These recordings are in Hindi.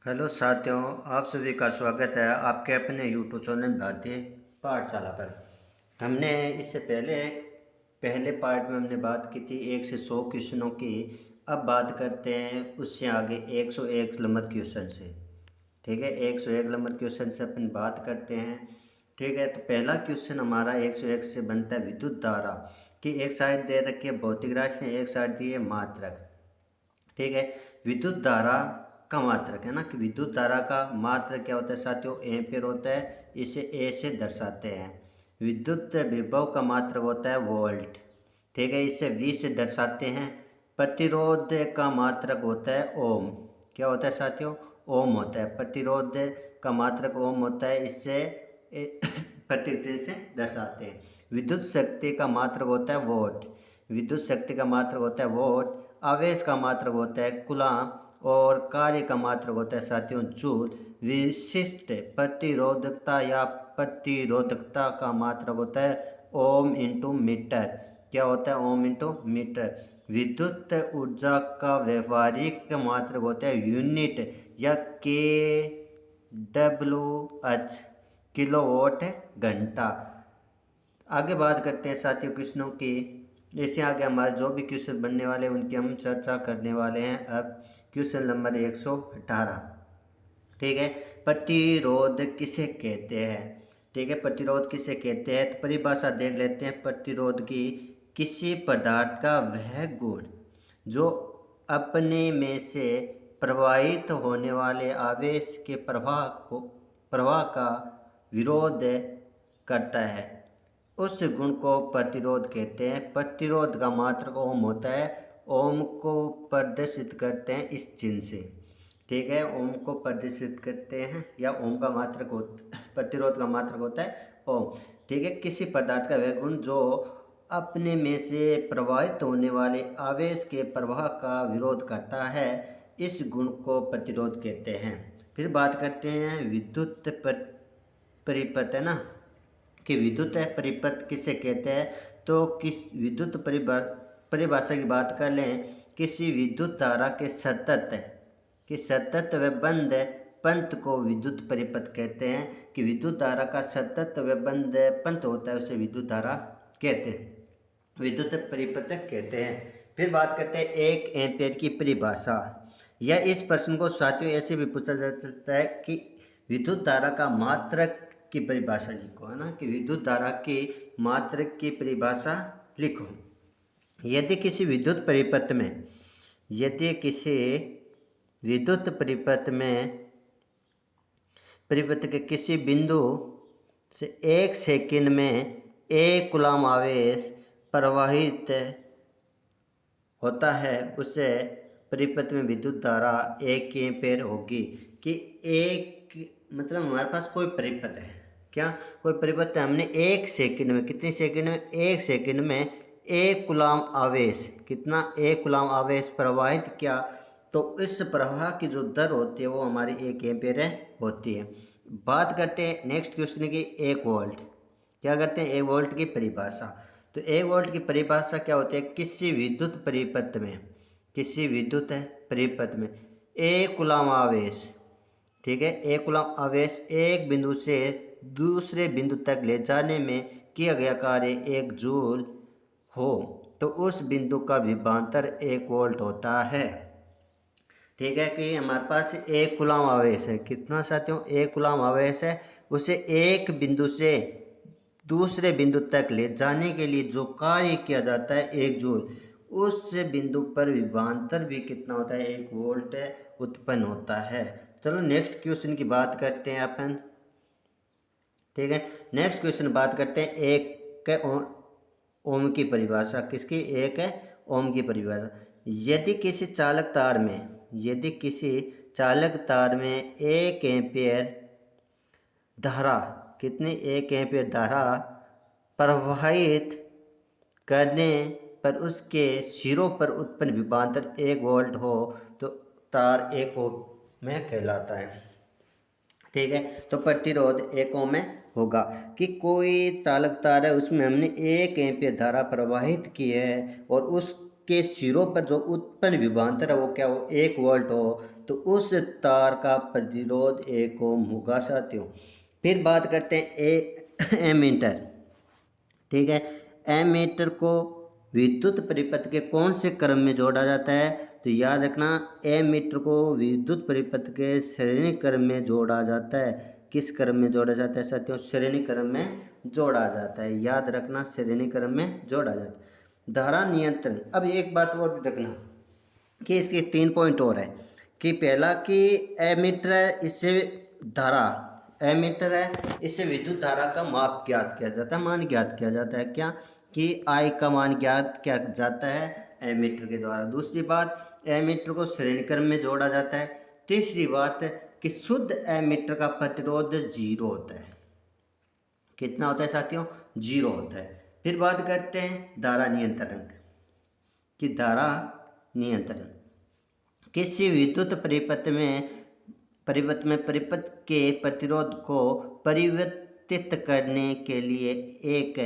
हेलो साथियों, आप सभी का स्वागत है आपके अपने यूट्यूब चैनल भारतीय पाठशाला पर। हमने इससे पहले पहले पार्ट में हमने बात की थी 1 से 100 क्वेश्चनों की। अब बात करते हैं उससे आगे 101 नंबर क्वेश्चन से। ठीक है, 101 नंबर क्वेश्चन से अपन बात करते हैं। ठीक है, तो पहला क्वेश्चन हमारा 101 से बनता है विद्युत धारा की। एक साइड दे रखी है भौतिक राशि, एक साइड दी है मात्रक। ठीक है, विद्युत धारा का मात्रक है ना कि विद्युत धारा का मात्रक क्या होता है साथियों, एम्पीयर होता है। इसे ए से दर्शाते हैं। विद्युत विभव का मात्रक होता है वोल्ट। ठीक है, इसे वी से दर्शाते हैं। प्रतिरोध का मात्रक होता है ओम। क्या होता है साथियों, ओम होता है। प्रतिरोध का मात्रक ओम होता है, इससे प्रतिरोध से दर्शाते हैं। विद्युत शक्ति का मात्रक होता है वोट। विद्युत शक्ति का मात्रक होता है वोट। आवेश का मात्रक होता है कूलाम और कार्य का मात्रक होता है साथियों जूल। विशिष्ट प्रतिरोधकता या प्रतिरोधकता का मात्रक होता है ओम इंटू मीटर। क्या होता है, ओम इंटू मीटर। विद्युत ऊर्जा का व्यवहारिक मात्रक होता है यूनिट या के डब्ल्यू एच, किलोवाट घंटा। आगे बात करते हैं साथियों क्वेश्चनों की। इससे आगे हमारे जो भी क्वेश्चन बनने वाले हैं उनकी हम चर्चा करने वाले हैं। अब क्वेश्चन नंबर 118। ठीक है, प्रतिरोध किसे कहते हैं। ठीक है, प्रतिरोध किसे कहते हैं तो परिभाषा देख लेते हैं प्रतिरोध की। किसी पदार्थ का वह गुण जो अपने में से प्रवाहित होने वाले आवेश के प्रवाह का विरोध करता है, उस गुण को प्रतिरोध कहते हैं। प्रतिरोध का मात्रक ओम होता है। ओम को प्रदर्शित करते हैं इस चिन्ह से। ठीक है, ओम को प्रदर्शित करते हैं या ओम का मात्रक प्रतिरोध का मात्रक होता है ओम। ठीक है, किसी पदार्थ का वह गुण जो अपने में से प्रवाहित होने वाले आवेश के प्रवाह का विरोध करता है, इस गुण को प्रतिरोध कहते हैं। फिर बात करते हैं विद्युत परिपथ है ना कि विद्युत परिपथ किसे कहते हैं। तो किस विद्युत परिभाषा की बात कर लें, किसी विद्युत धारा के सतत व बंद पंथ को विद्युत परिपथ कहते हैं। कि विद्युत धारा का सतत व बंद पंथ होता है उसे विद्युत धारा कहते हैं, विद्युत परिपथ कहते हैं। फिर बात करते हैं 1 एम्पीयर की परिभाषा। या इस प्रश्न को साथियों ऐसे भी पूछा जा सकता है कि विद्युत धारा का मात्रक की परिभाषा लिखो, है ना कि विद्युत धारा की मात्रक की परिभाषा लिखो। यदि किसी विद्युत परिपथ में परिपथ के किसी बिंदु से 1 सेकंड में 1 कूलम आवेश प्रवाहित होता है, उससे परिपथ में विद्युत धारा 1 एम्पीयर होगी। कि एक मतलब हमारे पास कोई परिपथ है, क्या कोई परिपथ है, हमने 1 सेकंड में, कितने सेकंड में, 1 सेकंड में 1 कूलम आवेश, कितना 1 कूलम आवेश प्रवाहित किया, तो इस प्रवाह की जो दर होती है वो हमारी 1 एम्पीयर होती है। बात करते हैं नेक्स्ट क्वेश्चन की 1 वोल्ट। क्या करते हैं, 1 वोल्ट की परिभाषा। तो 1 वोल्ट की परिभाषा क्या होती है, किसी विद्युत परिपथ में 1 कूलम आवेश। ठीक है, 1 कूलम आवेश एक बिंदु से दूसरे बिंदु तक ले जाने में किया गया कार्य 1 जूल हो, तो उस बिंदु का विभवांतर 1 वोल्ट होता है। ठीक है, कि हमारे पास 1 कूलम आवेश है, कितना साथियों, 1 कूलम आवेश है। उसे एक बिंदु से दूसरे बिंदु तक ले जाने के लिए जो कार्य किया जाता है 1 जूल, उस बिंदु पर विभवांतर भी कितना होता है, 1 वोल्ट उत्पन्न होता है। चलो नेक्स्ट क्वेश्चन की बात करते हैं अपन। ठीक है, नेक्स्ट क्वेश्चन बात करते हैं ओम की परिभाषा। किसकी, एक है ओम की परिभाषा। यदि किसी चालक तार में 1 एम्पीयर धारा, कितनी 1 एम्पीयर धारा प्रवाहित करने पर उसके सिरों पर उत्पन्न विभवांतर 1 वोल्ट हो, तो तार 1 ओम में कहलाता है। ठीक है, तो प्रतिरोध 1 ओम में होगा। कि कोई चालक तार है, उसमें हमने 1 एम्पीयर धारा प्रवाहित की है और उस उसके सिरों पर जो उत्पन्न विभवांतर है वो क्या हो, 1 वोल्ट हो, तो उस तार का प्रतिरोध 1 ओम होगा साथियों। फिर बात करते हैं एमीटर। ठीक है, एमीटर को विद्युत परिपथ के कौन से क्रम में जोड़ा जाता है, तो याद रखना एमीटर को विद्युत परिपथ के श्रेणी क्रम में जोड़ा जाता है। किस क्रम में जोड़ा जाता है साथियों, श्रेणी क्रम में जोड़ा जाता है, याद रखना श्रेणी क्रम में जोड़ा जाता है। धारा नियंत्रण, अब एक बात और रखना कि इसके 3 पॉइंट और है कि पहला कि एमीटर है, इससे धारा, एमीटर है इससे विद्युत धारा का माप ज्ञात किया जाता है, मान ज्ञात किया जाता है, क्या कि आई का मान ज्ञात किया जाता है एमीटर के द्वारा। दूसरी बात, एमीटर को श्रेणी क्रम में जोड़ा जाता है। तीसरी बात कि शुद्ध एमीटर का प्रतिरोध 0 होता है। कितना होता है साथियों, 0 होता है। फिर बात करते हैं धारा नियंत्रण की। धारा नियंत्रण किसी विद्युत परिपथ के प्रतिरोध को परिवर्तित करने के लिए एक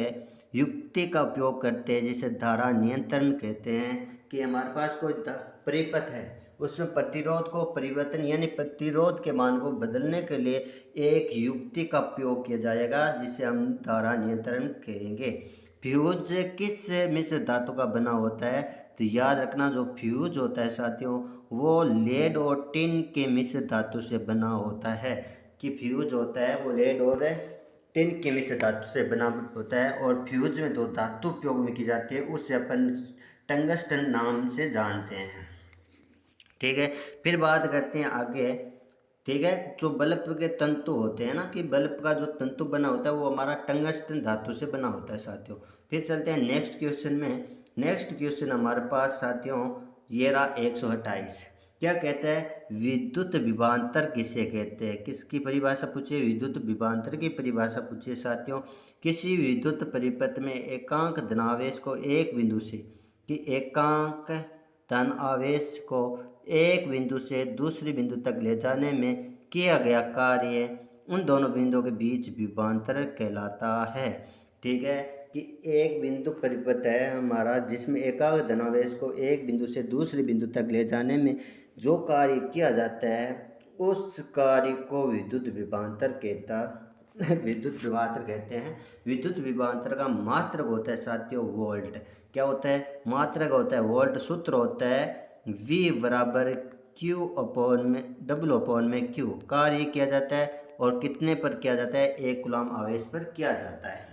युक्ति का उपयोग करते हैं जिसे धारा नियंत्रण कहते हैं। कि हमारे पास कोई परिपथ है, उसमें प्रतिरोध को परिवर्तन यानी प्रतिरोध के मान को बदलने के लिए एक युक्ति का उपयोग किया जाएगा जिसे हम धारा नियंत्रण कहेंगे। फ्यूज किस मिश्र धातु का बना होता है, तो याद रखना जो फ्यूज होता है साथियों वो लेड और टिन के मिश्र धातु से बना होता है। कि फ्यूज होता है वो लेड और टिन के मिश्र धातु से बना होता है। और फ्यूज में 2 धातु उपयोग में की जाती है, उससे अपन टंगस्टन नाम से जानते हैं। ठीक है, फिर बात करते हैं आगे। ठीक है, जो बल्ब के तंतु होते हैं ना, कि बल्ब का जो तंतु बना होता है वो हमारा टंगस्टन धातु से बना होता है साथियों। फिर चलते हैं नेक्स्ट क्वेश्चन में। नेक्स्ट क्वेश्चन हमारे पास साथियों ये रहा 128। क्या कहता है, विद्युत विभवांतर किसे कहते हैं, किसकी परिभाषा पूछिए, विद्युत विभवांतर की परिभाषा पूछिए साथियों। किसी विद्युत परिपथ में एकांक धनावेश को एक बिंदु से, कि एकांक धन आवेश को एक बिंदु से दूसरे बिंदु तक ले जाने में किया गया कार्य उन दोनों बिंदुओं के बीच विभवांतर कहलाता है। ठीक है, कि एक बिंदु परिपथ है हमारा जिसमें एकांक धनावेश को एक बिंदु से दूसरे बिंदु तक ले जाने में जो कार्य किया जाता है उस कार्य को विद्युत विभवांतर विद्युत विभवांतर कहते हैं। विद्युत विभवांतर का मात्रक होता है साथियों वोल्ट। क्या होता है, मात्रक होता है वोल्ट। सूत्र होता है V बराबर Q अपॉन में W/Q। कार्य किया जाता है और कितने पर किया जाता है, 1 कूलम आवेश पर किया जाता है।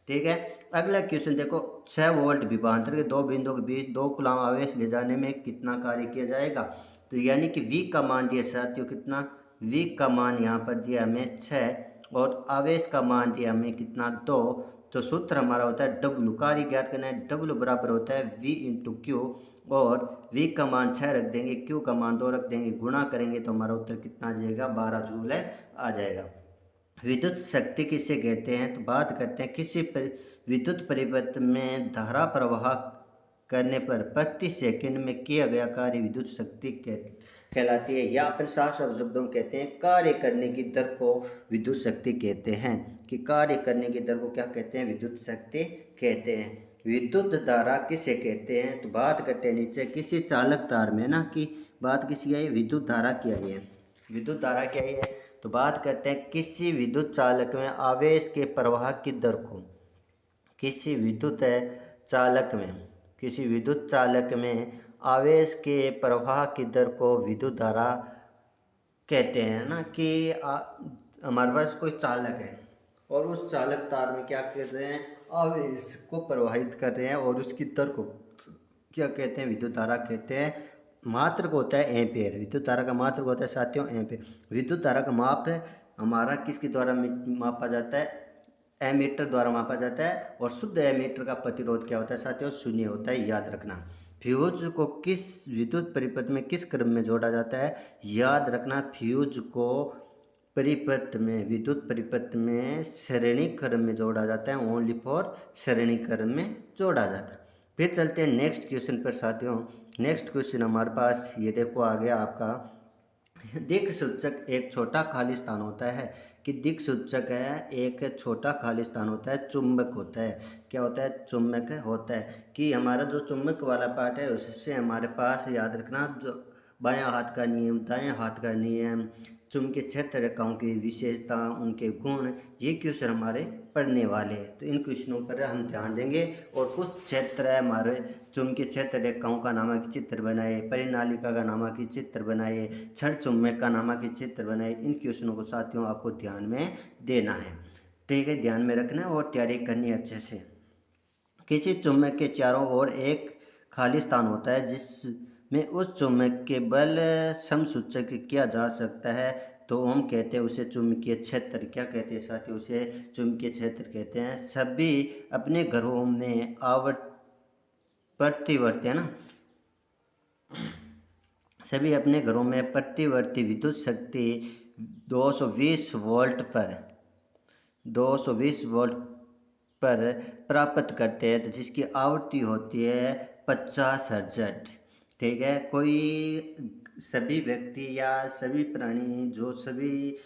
ठीक है, अगला क्वेश्चन देखो, 6 वोल्ट विभवांतर के 2 बिंदुओं के बीच 2 कूलम आवेश ले जाने में कितना कार्य किया जाएगा, तो यानी कि V का मान दिया साथियों कितना, V का मान यहाँ पर दिया हमें 6 और आवेश का मान दिया हमें कितना 2। तो सूत्र हमारा होता है W, कार्य ज्ञात करना है, W बराबर होता है V इंटू Q। और V का मान 6 रख देंगे, Q का मान 2 रख देंगे, गुणा करेंगे तो हमारा उत्तर कितना आ जाएगा, 12 जूल आ जाएगा। विद्युत शक्ति किसे कहते हैं, तो बात करते हैं किसी विद्युत परिपथ में धारा प्रवाह करने पर प्रति सेकंड में किया गया कार्य विद्युत शक्ति कहलाती है। या अपन साफ साफ शब्दों में कहते हैं कार्य करने की दर को विद्युत शक्ति कहते हैं। कि कार्य करने की दर को क्या कहते हैं, विद्युत शक्ति कहते हैं। विद्युत धारा किसे कहते हैं, तो बात करते हैं नीचे किसी चालक तार में ना, कि बात किसी आई, विद्युत धारा की आई है। विद्युत धारा क्या है, तो बात करते हैं किसी विद्युत चालक में आवेश के प्रवाह की दर को, किसी विद्युत चालक में आवेश के प्रवाह की दर को विद्युत धारा कहते हैं ना। कि हमारे पास कोई चालक है और उस चालक तार में क्या कर रहे हैं, आवेश को प्रवाहित कर रहे हैं और उसकी दर को क्या कहते हैं, विद्युत धारा कहते हैं। मात्रक होता है एम्पेयर। विद्युत धारा का मात्रक होता है साथियों एम्पेयर। विद्युत धारा का माप है हमारा किसके द्वारा मापा जाता है, एमीटर द्वारा मापा जाता है। और शुद्ध एमीटर का प्रतिरोध क्या होता है साथियों, 0 होता है, याद रखना। फ्यूज को किस विद्युत परिपथ में किस क्रम में जोड़ा जाता है, याद रखना फ्यूज को विद्युत परिपथ में श्रेणी क्रम में जोड़ा जाता है, ओनली फॉर श्रेणी क्रम में जोड़ा जाता है। फिर चलते हैं नेक्स्ट क्वेश्चन पर साथियों। नेक्स्ट क्वेश्चन हमारे पास ये देखो आ गया आपका, दिक् सूचक एक छोटा खाली स्थान होता है कि दिक् सूचक है एक छोटा खाली स्थान होता है, चुंबक होता है। क्या होता है? चुंबक होता है। कि हमारा जो चुंबक वाला पार्ट है उससे हमारे पास याद रखना जो बायां हाथ का नियम, दायां हाथ का नियम, चुंबकीय क्षेत्र रेखाओं की विशेषता, उनके गुण, ये क्वेश्चन हमारे पढ़ने वाले हैं। तो इन क्वेश्चनों पर हम ध्यान देंगे। और कुछ क्षेत्र है हमारे चुंबकीय क्षेत्र रेखाओं का नामक चित्र बनाए, परिनालिका का नामक चित्र बनाए, क्षण चुंबक का नामक चित्र बनाए। इन क्वेश्चनों को साथियों आपको ध्यान में देना है, ठीक है, ध्यान में रखना और तैयारी करनी है अच्छे से। किसी चुंबक के चारों ओर एक खाली स्थान होता है जिसमें उस चुंबक के बल समसूचक किया जा सकता है, तो हम कहते हैं उसे चुंबकीय क्षेत्र। क्या कहते हैं साथियों? उसे चुंबकीय क्षेत्र कहते हैं। सभी अपने घरों में प्रतिवर्ती है ना, सभी अपने घरों में प्रतिवर्ती विद्युत शक्ति 220 वोल्ट पर प्राप्त करते हैं, तो जिसकी आवृत्ति होती है 50 हर्ट्ज। ठीक है, कोई सभी व्यक्ति या सभी प्राणी, जो सभी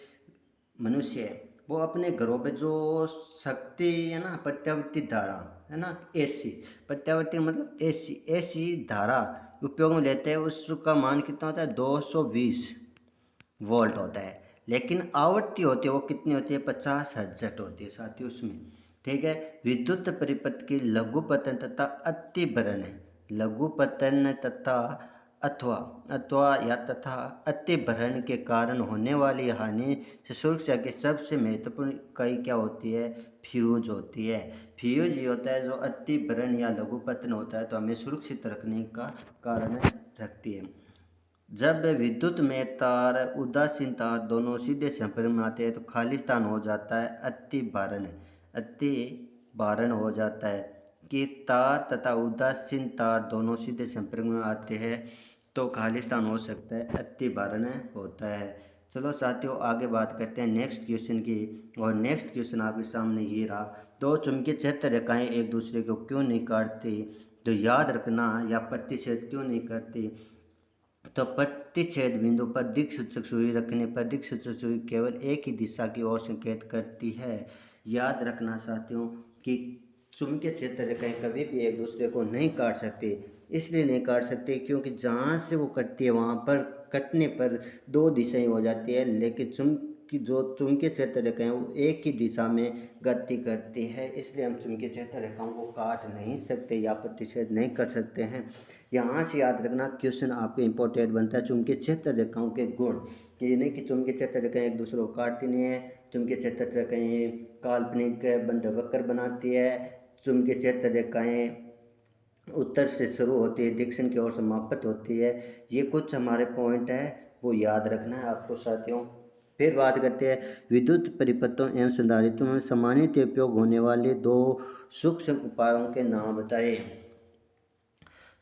मनुष्य है, वो अपने घरों पे जो शक्ति है ना, प्रत्यावर्ती धारा है ना, एसी, प्रत्यावर्ती मतलब एसी धारा उपयोग में लेते हैं, उसका मान कितना होता है? 220 वोल्ट होता है। लेकिन आवृत्ति होती है वो कितनी होती है? 50 हर्ट्ज होती है साथियों उसमें। ठीक है, विद्युत परिपथ की लघुपतन तथा अतिभरण, लघुपतन तथा तथा अतिभरण के कारण होने वाली हानि से सुरक्षा की सबसे महत्वपूर्ण इकाई क्या होती है? फ्यूज होती है। फ्यूज ये होता है जो अतिभरण या लघुपतन होता है तो हमें सुरक्षित रखने का कारण रखती है। जब विद्युत में तार उदासीन तार दोनों सीधे संपर्क में आते हैं तो खाली स्थान हो जाता है अतिभारण हो जाता है। कि तार तथा उदासीन तार दोनों सीधे संपर्क में आते हैं तो खाली स्थान हो सकता है, अतिभारण होता है। चलो साथियों आगे बात करते हैं नेक्स्ट क्वेश्चन की। और नेक्स्ट क्वेश्चन आपके सामने ये रहा, दो चुंबकीय क्षेत्र रेखाएं एक दूसरे को क्यों नहीं काटती? तो याद रखना, या प्रतिच्छेद क्यों नहीं करती? तो प्रतिच्छेद बिंदु पर दिक्सूचक सुई रखने पर दिक्सूचक सुई केवल एक ही दिशा की ओर संकेत करती है। याद रखना साथियों कि चुंबकीय क्षेत्र रेखाएं कभी भी एक दूसरे को नहीं काट सकती। इसलिए नहीं काट सकते क्योंकि जहाँ से वो कटती है वहाँ पर कटने पर दो दिशाएं हो जाती है, लेकिन चुंबकीय क्षेत्र रेखाएं वो एक ही दिशा में गति करती है। इसलिए हम चुंबकीय क्षेत्र रेखाओं को काट नहीं सकते या प्रतिच्छेद नहीं कर सकते हैं। यहाँ से याद रखना क्वेश्चन आपके इम्पोर्टेंट बनता है चुंबकीय क्षेत्र रेखाओं के गुण। ये नहीं कि चुंबकीय क्षेत्र रेखाएं एक दूसरे को काटती नहीं है, चुंबकीय क्षेत्र रेखाएं काल्पनिक बंध वक्र बनाती है, चुंबकीय क्षेत्र रेखाएं उत्तर से शुरू होती है, दक्षिण की ओर समाप्त होती है। ये कुछ हमारे पॉइंट है, वो याद रखना है आपको साथियों। फिर बात करते हैं विद्युत परिपथों एवं संधारित्रों में सामान्यतः उपयोग होने वाले दो सूक्ष्म उपायों के नाम बताइए।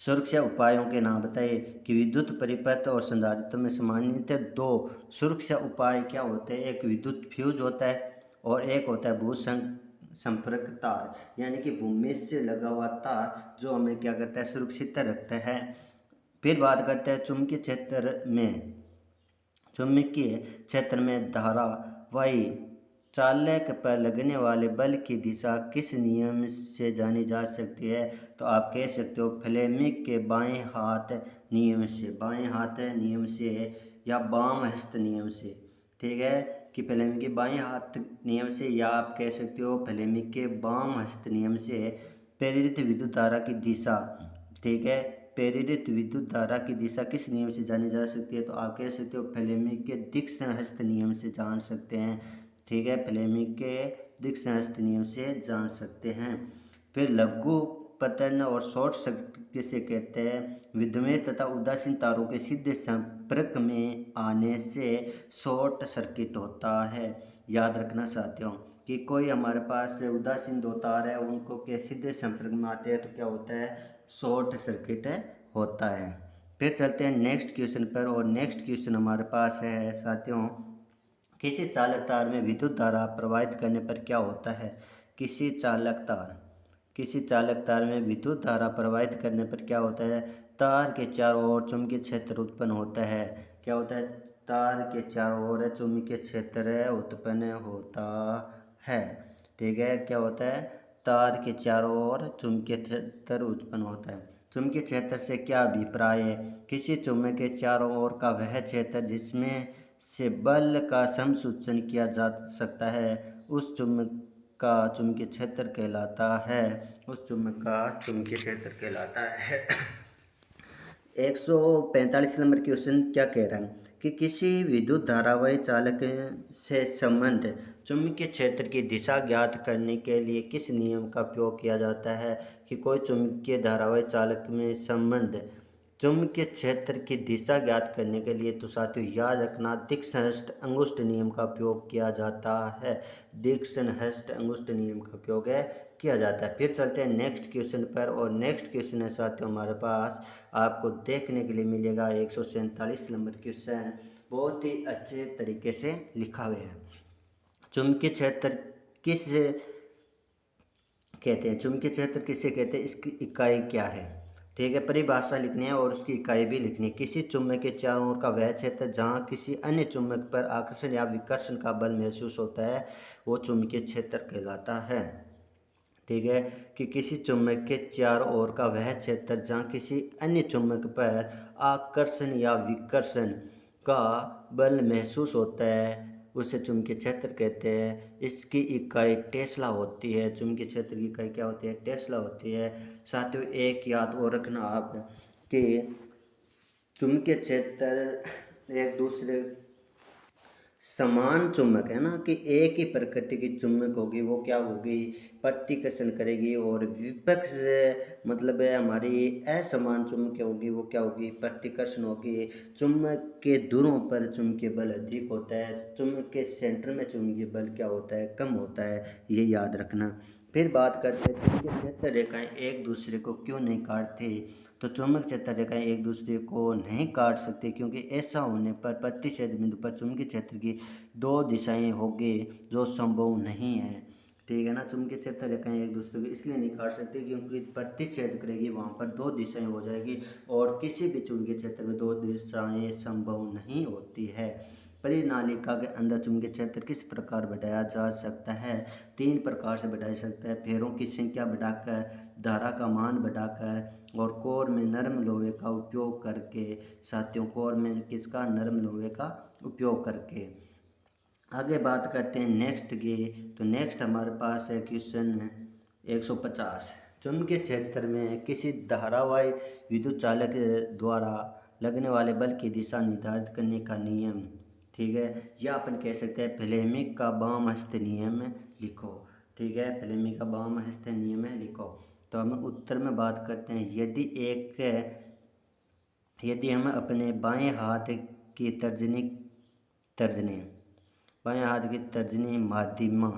सुरक्षा उपायों के नाम बताइए। कि विद्युत परिपथ और संधारित्र में सामान्यतः दो सुरक्षा उपाय क्या होते हैं? एक विद्युत फ्यूज होता है और एक होता है भू संपर्क तार, यानी कि भूमि से लगा हुआ तार जो हमें क्या करता है? सुरक्षित रखता है। फिर बात करते हैं चुंबकीय क्षेत्र में धारा वाई चालक पर लगने वाले बल की दिशा किस नियम से जानी जा सकती है? तो आप कह सकते हो फ्लेमिंग के बाएं हाथ नियम से या वाम हस्त नियम से। ठीक है, कि फ्लेमिंग के बाएं हाथ नियम से, या आप कह सकते हो फ्लेमिंग के वाम हस्त नियम से प्रेरित विद्युत धारा की दिशा। ठीक है, प्रेरित विद्युत धारा की दिशा किस नियम से जानी जा सकती है? तो आप कह सकते हो फ्लेमिंग के दिक्सूचक हस्त नियम से जान सकते हैं। ठीक है, फ्लेमिंग के दिक्सूचक हस्त नियम से जान सकते हैं। फिर लघु पतन और शॉर्ट सर्किट किसे कहते हैं? विद्युमीय तथा उदासीन तारों के सीधे संपर्क में आने से शॉर्ट सर्किट होता है। याद रखना साथियों कि कोई हमारे पास उदासीन दो तार है, उनको के सीधे संपर्क में आते हैं तो क्या होता है? शॉर्ट सर्किट होता है। फिर चलते हैं नेक्स्ट क्वेश्चन पर। और नेक्स्ट क्वेश्चन हमारे पास है साथियों, किसी चालक तार में विद्युत धारा प्रवाहित करने पर क्या होता है? किसी चालक तार में विद्युत धारा प्रवाहित करने पर क्या होता है? तार के चारों ओर चुंबकीय क्षेत्र उत्पन्न होता है। क्या होता है, तार के चारों ओर चुंबकीय क्षेत्र उत्पन्न होता है। ठीक है, क्या होता है, तार के चारों ओर चुंबकीय क्षेत्र उत्पन्न होता है। चुंबकीय क्षेत्र से क्या अभिप्राय है, किसी चुंबक के चारों ओर का वह क्षेत्र जिसमें से बल का समसूचन किया जा सकता है उस चुंबक का चुंबकीय क्षेत्र कहलाता है, उस चुंबक का चुंबकीय क्षेत्र कहलाता है। 145 नंबर क्वेश्चन क्या कह रहा है कि किसी विद्युत धारावाही चालक से संबंध चुंबकीय क्षेत्र की दिशा ज्ञात करने के लिए किस नियम का उपयोग किया जाता है। कि कोई चुंबकीय धारावाही चालक में संबंध चुंबकीय क्षेत्र की दिशा ज्ञात करने के लिए तो साथियों याद रखना दिक्सन-हस्ट अंगुष्ठ नियम का उपयोग किया जाता है। दिक्सन-हस्ट अंगुष्ठ नियम का उपयोग किया जाता है। फिर चलते हैं नेक्स्ट क्वेश्चन पर, और नेक्स्ट क्वेश्चन है साथियों हमारे पास आपको देखने के लिए मिलेगा 147 नंबर क्वेश्चन, बहुत ही अच्छे तरीके से लिखा गया है। चुंबकीय क्षेत्र किस कहते हैं, चुंबकीय क्षेत्र किसे कहते हैं, इसकी इकाई क्या है। ठीक है, परिभाषा लिखनी है और उसकी इकाई भी लिखनी है। किसी चुंबक के चारों ओर का वह क्षेत्र जहाँ किसी अन्य चुंबक पर आकर्षण या विकर्षण का बल महसूस होता है वो चुंबकीय क्षेत्र कहलाता है। ठीक है, कि किसी चुंबक के चारों ओर का वह क्षेत्र जहाँ किसी अन्य चुंबक पर आकर्षण या विकर्षण का बल महसूस होता है उसे चुंबकीय क्षेत्र कहते हैं। इसकी इकाई टेस्ला होती है। चुंबकीय क्षेत्र की इकाई क्या होती है, टेस्ला होती है। साथियों एक याद और रखना आप कि चुंबकीय क्षेत्र एक दूसरे समान चुंबक है ना, कि एक ही प्रकृति की चुंबक होगी वो क्या होगी, प्रतिकर्षण करेगी, और विपक्ष मतलब है हमारी असमान चुंबक होगी वो क्या होगी, प्रतिकर्षण होगी। चुंबक के ध्रुवों पर चुंबकीय बल अधिक होता है, चुंबक के सेंटर में चुंबकीय बल क्या होता है, कम होता है, ये याद रखना। फिर बात करते हैं चुंबकीय क्षेत्र रेखाएं एक दूसरे को क्यों नहीं काटती। तो चुंबक क्षेत्र रेखाएं एक दूसरे को नहीं काट सकती क्योंकि ऐसा होने पर प्रतिच्छेद बिंदु पर चुंबकीय क्षेत्र की दो दिशाएं होगी जो संभव नहीं है। ठीक है ना, चुंबकीय क्षेत्र रेखाएं एक दूसरे को इसलिए नहीं काट सकती क्योंकि प्रतिच्छेद करेगी वहाँ पर दो दिशाएं हो जाएगी, और किसी भी चुंबकीय क्षेत्र में दो दिशाएं संभव नहीं होती है। परिनालिका के अंदर चुंबकीय क्षेत्र किस प्रकार बढ़ाया जा सकता है। 3 प्रकार से बढ़ाया जा सकता है, फेरों की संख्या बढ़ाकर, धारा का मान बढ़ाकर, और कोर में नरम लोहे का उपयोग करके। साथियों कोर में किसका, नरम लोहे का उपयोग करके। आगे बात करते हैं नेक्स्ट की। तो नेक्स्ट हमारे पास है क्वेश्चन 150। चुंबकीय क्षेत्र में किसी धारावाही विद्युत चालक द्वारा लगने वाले बल की दिशा निर्धारित करने का नियम। ठीक है, या अपन कह सकते हैं फ्लेमिंग का बाम हस्त नियम लिखो। ठीक है, फ्लेमिंग का बाम हस्त नियम लिखो। तो हम उत्तर में बात करते हैं, यदि हम अपने बाएं हाथ की तर्जनी बाएं हाथ की तर्जनी माध्यमा,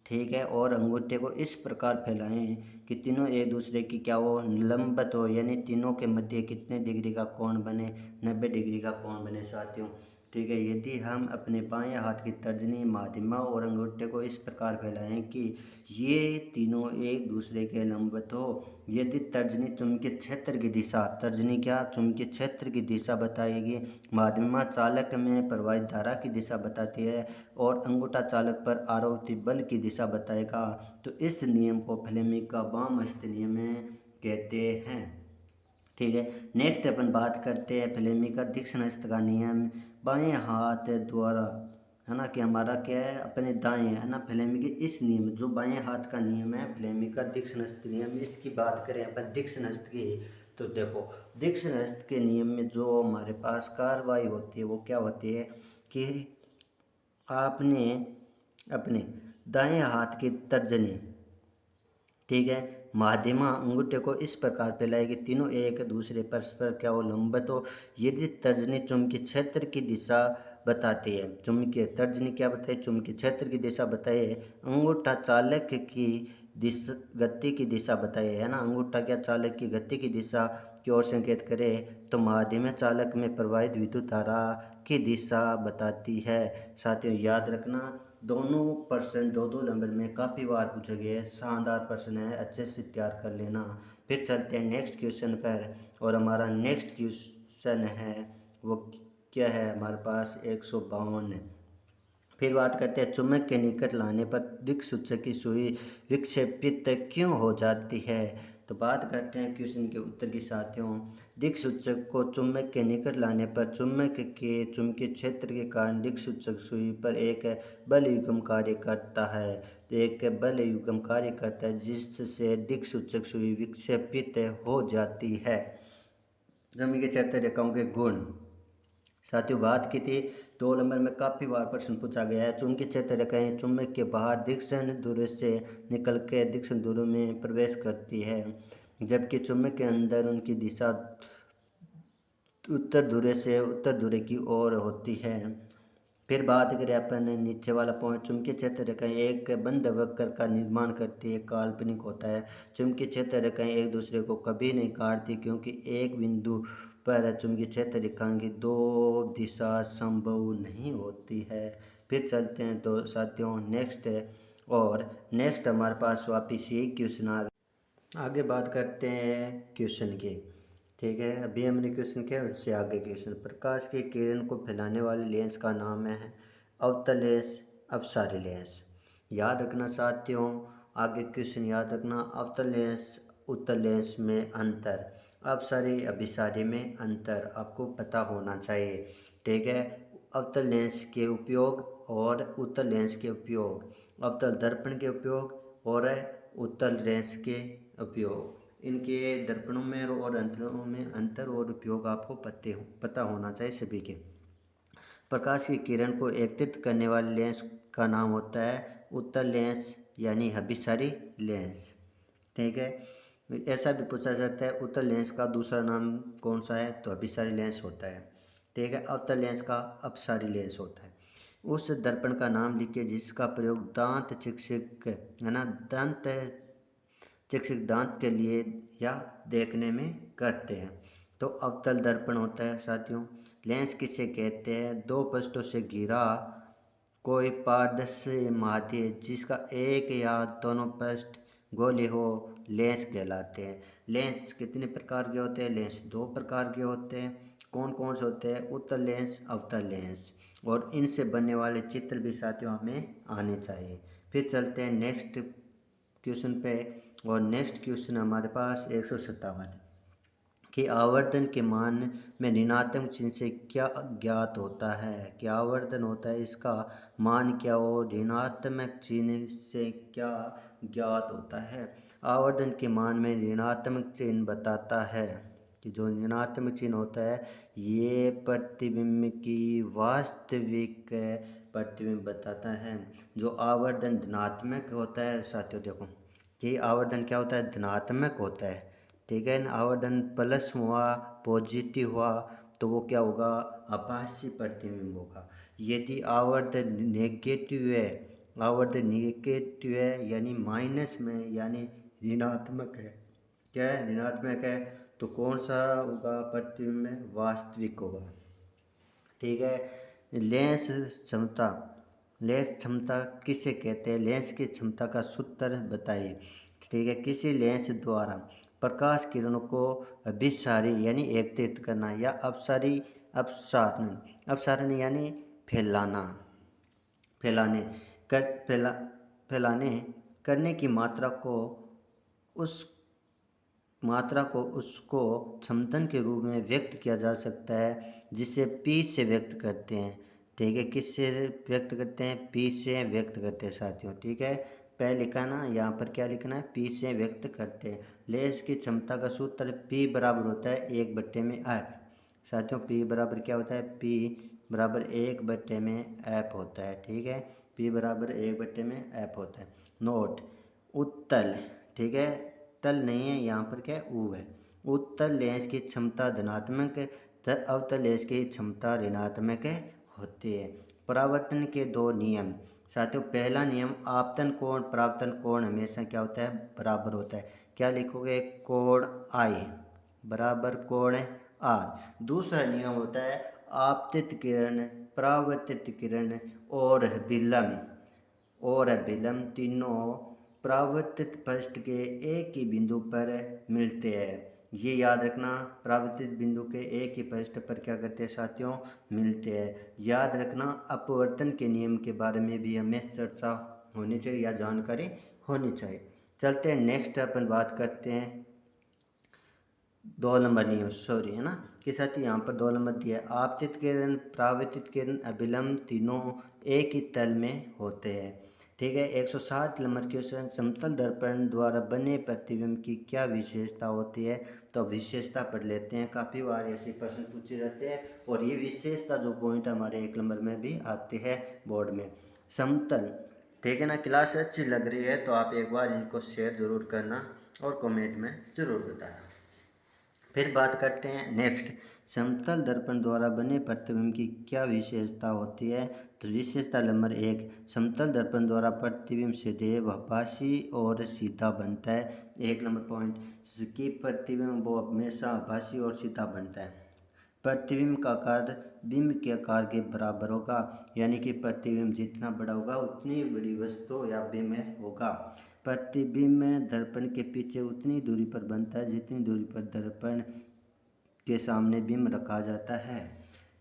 ठीक है, और अंगूठे को इस प्रकार फैलाएं कि तीनों एक दूसरे की क्या हो, लंबवत हो, यानी तीनों के मध्य कितने डिग्री का कोण बने, 90 डिग्री का कोण बने साथियों। ठीक है, यदि हम अपने बाएं हाथ की तर्जनी माध्यमा और अंगूठे को इस प्रकार फैलाएं कि ये तीनों एक दूसरे के लंबवत हो, यदि तर्जनी चुंबकीय क्षेत्र की दिशा, तर्जनी क्या, चुंबकीय क्षेत्र की दिशा बताएगी, माध्यमा चालक में प्रवाहित धारा की दिशा बताती है, और अंगूठा चालक पर आरोपित बल की दिशा बताएगा, तो इस नियम को फ्लेमिंग का बाम हस्त नियम कहते हैं। ठीक है, नेक्स्ट अपन बात करते हैं फ्लेमिंग का दिक्सन हस्त का नियम। बाएं हाथ द्वारा, है ना, कि हमारा क्या है, अपने दाएं है ना, फ्लेमिंग के इस नियम जो बाएं हाथ का नियम है फ्लेमिंग का दिक्सन हस्त नियम, इसकी बात करें अपन दिक्सन हस्त की। तो देखो दिक्सन हस्त के नियम में जो हमारे पास कार्रवाई होती है वो क्या होती है कि आपने अपने दाएं हाथ की तर्जनी, ठीक है, माध्यमा अंगूठे को इस प्रकार फैलाए कि तीनों एक दूसरे परस्पर क्या हो, लंबवत हो। यदि तर्जनी चुंबकीय क्षेत्र की दिशा बताती है, चुंबकीय तर्जनी क्या बताए, चुंबकीय क्षेत्र की दिशा बताए, अंगूठा चालक की गति की दिशा बताए, है ना, अंगूठा क्या चालक की गति की दिशा की ओर संकेत करे, तो माध्यम चालक में प्रवाहित विद्युत धारा की दिशा बताती है। साथियों याद रखना दोनों प्रश्न दो दो नंबर में काफ़ी बार पूछे गए हैं, शानदार प्रश्न है, अच्छे से तैयार कर लेना। फिर चलते हैं नेक्स्ट क्वेश्चन पर, और हमारा नेक्स्ट क्वेश्चन है वो क्या है हमारे पास 152। फिर बात करते हैं चुंबक के निकट लाने पर दिक्सूचक की सुई विक्षेपित क्यों हो जाती है। तो बात करते हैं क्वेश्चन के उत्तर की साथियों। दिक्सूचक को चुंबक के निकट लाने पर चुंबक के चुंबकीय क्षेत्र के कारण दिक्सूचक सुई पर एक बल युग्म कार्य करता है। तो एक बल युग्म कार्य करता है जिससे दिक्सूचक सुई विक्षेपित हो जाती है। चुंबकीय क्षेत्र रेखाओं के गुण साथियों बात की थी 2 नंबर में काफ़ी बार प्रश्न पूछा गया है। चुंबकीय क्षेत्र रेखाएं चुंबक के बाहर दिक्सन ध्रुव से निकल के दिक्सन ध्रुव में प्रवेश करती है, जबकि चुंबक के अंदर उनकी दिशा उत्तर ध्रुव से उत्तर ध्रुव की ओर होती है। फिर बात करें अपन नीचे वाला पॉइंट, चुंबकीय क्षेत्र रेखाएं एक बंद वक्र का निर्माण करती है, काल्पनिक होता है। चुंबकीय क्षेत्र रेखाएं एक दूसरे को कभी नहीं काटती क्योंकि एक बिंदु पर चुंबकीय क्षेत्र रेखाओं की दो दिशा संभव नहीं होती है। फिर चलते हैं तो साथियों नेक्स्ट है, और नेक्स्ट हमारे पास वापिस यही क्वेश्चन आगे बात करते हैं क्वेश्चन की। ठीक है, अभी हमने क्वेश्चन किया, उससे आगे क्वेश्चन। प्रकाश की किरण को फैलाने वाले लेंस का नाम है अवतल लेंस, अपसारी लेंस। याद रखना साथियों, आगे क्वेश्चन याद रखना। अवतल लेंस उत्तल लेंस में अंतर, अपसारी अभिसारी में अंतर आपको पता होना चाहिए। ठीक है, अवतल लेंस के उपयोग और उत्तल लेंस के उपयोग, अवतल दर्पण के उपयोग और उत्तल लेंस के उपयोग, इनके दर्पणों में और अंतरों में अंतर और उपयोग आपको पता होना चाहिए सभी के। प्रकाश की किरण को एकत्रित करने वाले लेंस का नाम होता है उत्तल लेंस यानी अभिसारी लेंस। ठीक है, ऐसा भी पूछा जाता है उत्तल लेंस का दूसरा नाम कौन सा है, तो अभिसारी लेंस होता है। ठीक है, अवतल लेंस का अपसारी लेंस होता है। उस दर्पण का नाम लिखिए जिसका प्रयोग दांत चिकित्सक है ना, दंत चिकित्सक दांत के लिए या देखने में करते हैं। तो अवतल दर्पण होता है साथियों। लेंस किसे कहते हैं, दो पृष्ठों से घिरा कोई पारदर्शी माध्यम जिसका एक या दोनों पृष्ठ गोले हो, लेंस कहलाते हैं। लेंस कितने प्रकार के होते हैं, लेंस दो प्रकार के होते हैं। कौन कौन से होते हैं, उत्तल लेंस, अवतल लेंस। और इनसे बनने वाले चित्र भी साथियों हमें आने चाहिए। फिर चलते हैं नेक्स्ट क्वेश्चन पे, और नेक्स्ट क्वेश्चन हमारे पास 157 कि आवर्धन के मान में ऋणात्मक चिन्ह से क्या ज्ञात होता है। क्या आवर्धन होता है, इसका मान क्या हो, ऋणात्मक चिन्ह से क्या ज्ञात होता है। आवर्धन के मान में ऋणात्मक चिन्ह बताता है कि जो ऋणात्मक चिन्ह होता है ये प्रतिबिंब की वास्तविक प्रतिबिंब बताता है। जो आवर्धन धनात्मक होता है साथियों, देखो कि आवर्धन क्या होता है, धनात्मक होता है। ठीक है ना, आवर्धन प्लस हुआ, पॉजिटिव हुआ तो वो क्या होगा, आभासी प्रतिबिंब होगा। यदि आवर्धन नेगेटिव है, आवर्धन नेगेटिव है यानी माइनस में यानी ऋणात्मक है, क्या है, ऋणात्मक है, तो कौन सा होगा प्रतिबिंब में, वास्तविक होगा। ठीक है, लेंस क्षमता, लेंस क्षमता किसे कहते हैं, लेंस की क्षमता का सूत्र बताइए। ठीक है, किसी लेंस द्वारा प्रकाश किरणों को अभिसारी यानी एकत्रित करना या अपसारी अपसारण, अपसारण यानी फैलाना, फैलाने कर फैलाने करने की मात्रा को उसको क्षमतन के रूप में व्यक्त किया जा सकता है जिसे पी से व्यक्त करते हैं। ठीक है, किससे व्यक्त करते हैं, पी से व्यक्त करते हैं साथियों। ठीक है, पहले लिखा ना, यहाँ पर क्या लिखना है, पी से व्यक्त करते हैं। लेंस की क्षमता का सूत्र पी बराबर होता है 1/f साथियों। पी बराबर क्या होता है, पी बराबर 1/f होता है। ठीक है, पी बराबर 1/f होता है। नोट, उत्तल, ठीक है, तल नहीं है, यहाँ पर क्या है, ऊ है। उत्तल लेंस की क्षमता धनात्मक, अवतल लेंस की क्षमता ऋणात्मक होती है। परावर्तन के दो नियम साथियों, पहला नियम, आपतन कोण परावर्तन कोण हमेशा क्या होता है, बराबर होता है। क्या लिखोगे, कोण आई बराबर कोण आर। दूसरा नियम होता है आपतित किरण, परावर्तित किरण और विलंब तीनों परावर्तित पृष्ठ के एक ही बिंदु पर मिलते हैं। ये याद रखना, परावर्तित बिंदु के एक ही पृष्ठ पर क्या करते हैं साथियों, मिलते हैं। याद रखना, अपवर्तन के नियम के बारे में भी हमें चर्चा होनी चाहिए या जानकारी होनी चाहिए। चलते हैं नेक्स्ट, अपन बात करते हैं 2 नंबर नियम, सॉरी है ना, कि साथ ही यहाँ पर 2 नंबर दिया है, आपतित किरण, परावर्तित किरण, अभिलंब तीनों एक ही तल में होते हैं। ठीक है, 160 नंबर क्वेश्चन, समतल दर्पण द्वारा बने प्रतिबिंब की क्या विशेषता होती है। तो विशेषता पढ़ लेते हैं, काफ़ी बार ऐसे प्रश्न पूछे जाते हैं और ये विशेषता जो पॉइंट हमारे 1 नंबर में भी आती है बोर्ड में। समतल, ठीक है ना। क्लास अच्छी लग रही है तो आप एक बार इनको शेयर ज़रूर करना और कमेंट में ज़रूर बताना। फिर बात करते हैं नेक्स्ट, समतल दर्पण द्वारा बने प्रतिबिंब की क्या विशेषता होती है। तो विशेषता नंबर 1, समतल दर्पण द्वारा प्रतिबिंब सदैव आभासी और सीधा बनता है। 1 नंबर पॉइंट कि प्रतिबिंब वो हमेशा आभासी और सीधा बनता है। प्रतिबिंब का आकार बिंब के आकार के बराबर होगा, यानी कि प्रतिबिंब जितना बड़ा होगा उतनी बड़ी वस्तु या बिंब होगा। प्रतिबिंब दर्पण के पीछे उतनी दूरी पर बनता है जितनी दूरी पर दर्पण के सामने बिंब रखा जाता है।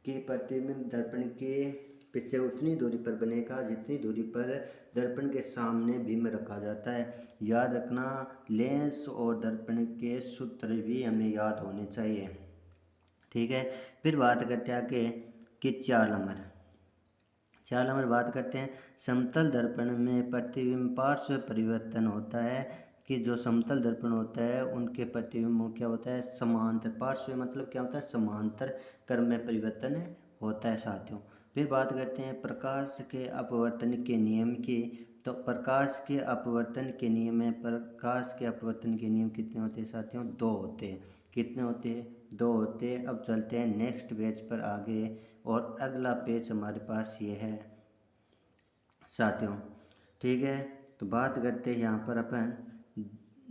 कि प्रतिबिंब दर्पण के पीछे उतनी दूरी पर बनेगा जितनी दूरी पर दर्पण के सामने बिंब रखा जाता है। याद रखना, लेंस और दर्पण के सूत्र भी हमें याद होने चाहिए। ठीक है, फिर बात करते हैं आगे कि 4 नंबर बात करते हैं, समतल दर्पण में प्रतिबिंब पार्श्व परिवर्तन होता है। कि जो समतल दर्पण होता है उनके प्रतिबिंब क्या होता है, समांतर। पार्श्व मतलब क्या होता है, समांतर क्रम में परिवर्तन होता है साथियों। फिर बात करते हैं प्रकाश के अपवर्तन के नियम की। तो प्रकाश के अपवर्तन के नियम में, प्रकाश के अपवर्तन के नियम कितने होते हैं साथियों, 2 होते हैं। कितने होते हैं, 2 होते हैं। अब चलते हैं नेक्स्ट पेज पर आगे, और अगला पेज हमारे पास ये है साथियों। ठीक है, तो बात करते हैं यहाँ पर अपन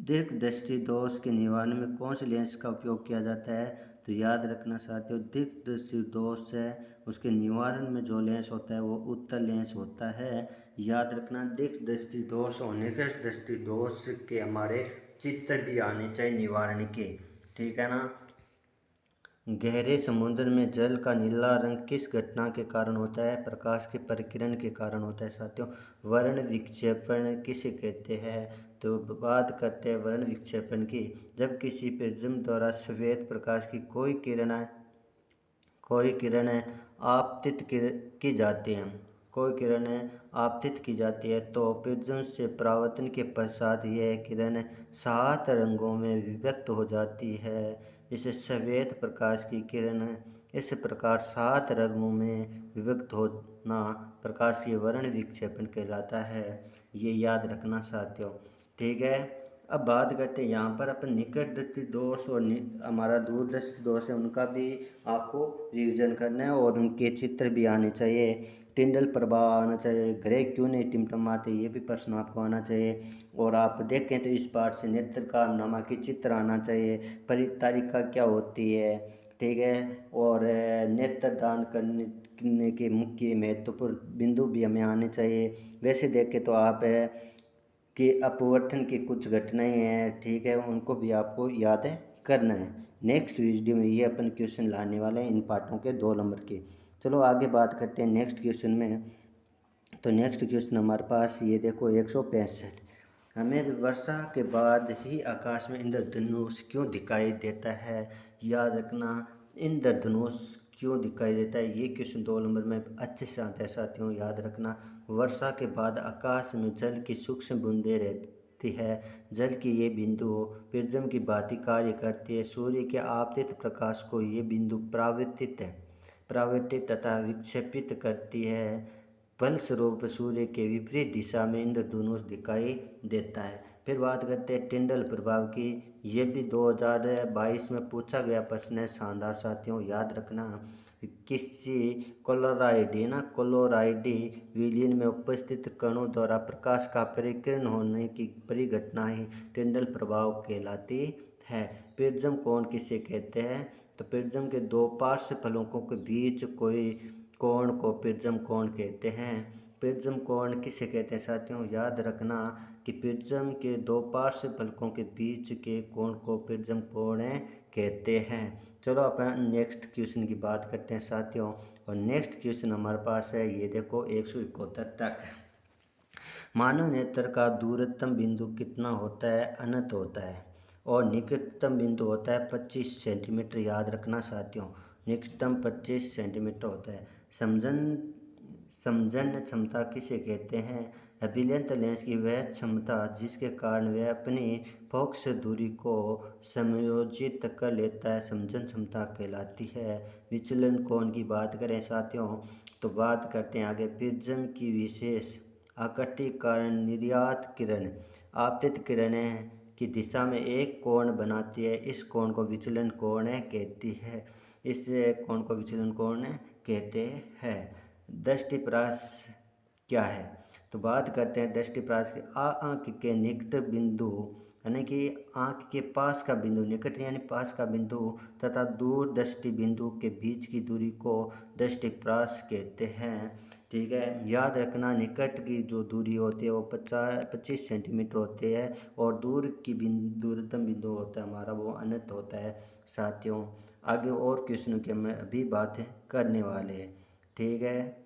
दीर्घ दृष्टि दोष के निवारण में कौन से लेंस का उपयोग किया जाता है। तो याद रखना साथियों, दीर्घ दृष्टि दोष है उसके निवारण में जो लेंस होता है वो उत्तल लेंस होता है। याद रखना, दीर्घ दृष्टि दोष और निकट दृष्टि दोष के हमारे चित्र भी आने चाहिए निवारण के। ठीक है ना। गहरे समुद्र में जल का नीला रंग किस घटना के कारण होता है, प्रकाश के परिकिरण के कारण होता है साथियों। वर्ण विक्षेपण किसे कहते हैं। तो बात करते हैं वर्ण विक्षेपण की, जब किसी प्रिज्म द्वारा श्वेत प्रकाश की कोई किरणें आपतित की जाती हैं, कोई किरणें आपतित की जाती है तो प्रिज्म से परावर्तन के पश्चात यह किरण 7 रंगों में विभक्त हो जाती है। इसे श्वेत प्रकाश की किरण इस प्रकार 7 रंगों में विभक्त होना प्रकाशीय वर्ण विक्षेपण कहलाता है। ये याद रखना साथियों। ठीक है, अब बात करते हैं यहाँ पर अपन निकट दृष्टि दोष और हमारा दूर दृष्टि दोष है उनका भी आपको रिवीजन करना है और उनके चित्र भी आने चाहिए। टिंडल प्रभाव आना चाहिए, ग्रह क्यों नहीं टिमटमाते, ये भी प्रश्न आपको आना चाहिए। और आप देखें तो इस पाठ से नेत्र का नामा की चित्र आना चाहिए, परितारिका क्या होती है। ठीक है, और नेत्र दान करने के मुख्य महत्वपूर्ण बिंदु भी हमें आने चाहिए। वैसे देखें तो आप कि अपवर्तन की कुछ घटनाएं हैं, ठीक है, उनको भी आपको याद करना है। नेक्स्ट वीडियो में ये अपन क्वेश्चन लाने वाले हैं इन पार्टों के 2 नंबर के। चलो आगे बात करते हैं नेक्स्ट क्वेश्चन में। तो नेक्स्ट क्वेश्चन हमारे पास ये देखो 165, हमें वर्षा के बाद ही आकाश में इंद्रधनुष क्यों दिखाई देता है। याद रखना, इंद्रधनुष क्यों दिखाई देता है, ये क्वेश्चन 2 नंबर में अच्छे से आता है साथियों। याद रखना, वर्षा के बाद आकाश में जल की सूक्ष्म बूंदें रहती है। जल की ये बिंदु प्रिज्म की भांति कार्य करती है। सूर्य के आपतित प्रकाश को ये बिंदु परावर्तित तथा विक्षेपित करती है। फलस्वरूप सूर्य के विपरीत दिशा में इंद्रधनुष दिखाई देता है। फिर बात करते हैं टिंडल प्रभाव की, ये भी 2022 में पूछा गया प्रश्न है, शानदार साथियों। याद रखना, किसी कोलोराइडी विलीन में उपस्थित कणों द्वारा प्रकाश का परिकीर्ण होने की परिघटना ही टिंडल प्रभाव कहलाती है। प्रिज्म कोण किसे कहते हैं। तो प्रिज्म के 2 पार्श्व फलकों के बीच कोई कोण को प्रिज्म कोण कहते हैं। प्रिज्म कोण किसे कहते हैं साथियों। याद रखना, कि प्रिज्म के दो पार्श्व फलकों के बीच के कोण को प्रिज्म कोण कहते हैं। चलो अपन नेक्स्ट क्वेश्चन की बात करते हैं साथियों। और नेक्स्ट क्वेश्चन हमारे पास है, ये देखो 171 तक। मानव नेत्र का दूरतम बिंदु कितना होता है? अनंत होता है। और निकटतम बिंदु होता है 25 सेंटीमीटर। याद रखना साथियों, निकटतम 25 सेंटीमीटर होता है। समजन क्षमता किसे कहते हैं? अभिलंब लेंस की वह क्षमता जिसके कारण वह अपनी फोकस दूरी को समायोजित कर लेता है, समजन क्षमता कहलाती है। विचलन कोण की बात करें साथियों, तो बात करते हैं आगे। प्रिज्म की विशेष आकृति कारण निर्यात किरण आपतित किरण की दिशा में एक कोण बनाती है। इस कोण को विचलन कोण कहती है। इस कोण को विचलन कोण कहते हैं। दृष्टिप्रास क्या है? तो बात करते हैं दृष्टिप्रास की। आंख के निकट बिंदु यानी कि आंख के पास का बिंदु, निकट यानी पास का बिंदु, तथा दूर दृष्टि बिंदु के बीच की दूरी को दृष्टिप्रास कहते हैं। ठीक है, याद रखना निकट की जो दूरी होती है वो 25 सेंटीमीटर होती है, और दूर की दूरतम बिंदु होता है हमारा वो अनंत होता है साथियों। आगे और क्वेश्चनों की हम अभी बात करने वाले हैं। ठीक है।